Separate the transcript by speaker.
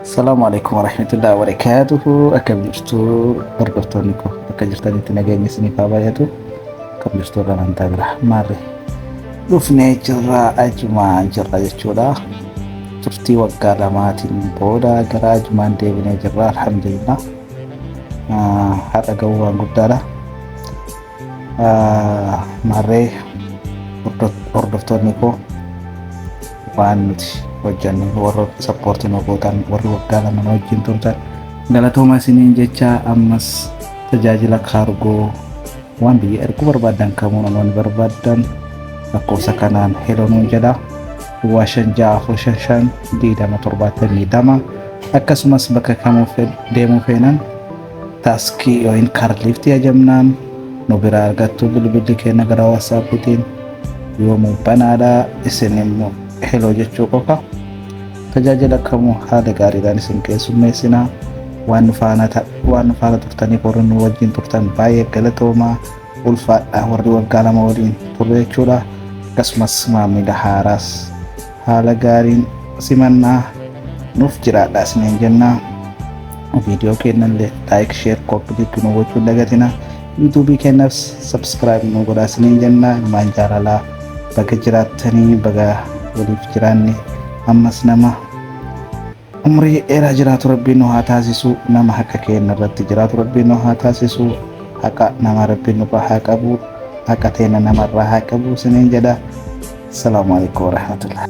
Speaker 1: Assalamualaikum warahmatullahi wabarakatuh. Akkam jirtu hordoftoonni koo bakka jirtanitti nageenya isiniif haa baay'atu. Akkam jirtu amantaa bira maarree dhufnee jirra ajumaan jirra jechuudha. Turtii waggaa lamaatiin booda gara ajumaan deebinee jirra alhamdulillah. Har'a gahuu waan guddaadha. Maarree hordoftoonni koo waan nuti hojjannu warra sappoortii nu gootan warri waggaa lama nu wajjin turtan galatooma isiniin jecha ammas tajaajila kaargoo waan biyya erguu barbaadan kamuu namoonni barbaadan lakkoofsa kanaan heloo nuun jedha 5655 akkasumas bakka kamuu deemuu feenan taaskii yookiin kaarliftii ajamnaan nu biraa argattu bilbilli keenya gara waasaapiitiin yoomuu banaadha isin immoo heloo jechuu qofa tajaajila kamuu haala gaariidhaan isin keessummeessinaa waan nu faana turtanii warri nu wajjin turtan baay'ee galatoomaa ulfaadha warri waggaa lama waliin turre jechuudha. Akkasumas maamila haaraas haala gaariin simannaa nuuf jiraadha isiniin jennaa. Viidiyoo keenyallee laayik sheer koppiliitti nu gochuu hin dagatinaa. yuutuubii keenyas sabskiraayib nu godhaa isiniin jennaa. Ilmaan jaalalaa baga jiraattanii baga waliif jiraanne ammas nama umrii dheeraa jiraatu rabbiin nu haa taasisu. Nama haqa keenya irratti jiraatu rabbiin nu haa taasisu. Haqa nama rabbiin nu haa qabu. Haqa teenya namarraa haa qabu isiniin jedha. Assalaamu alaikum warahmatullahi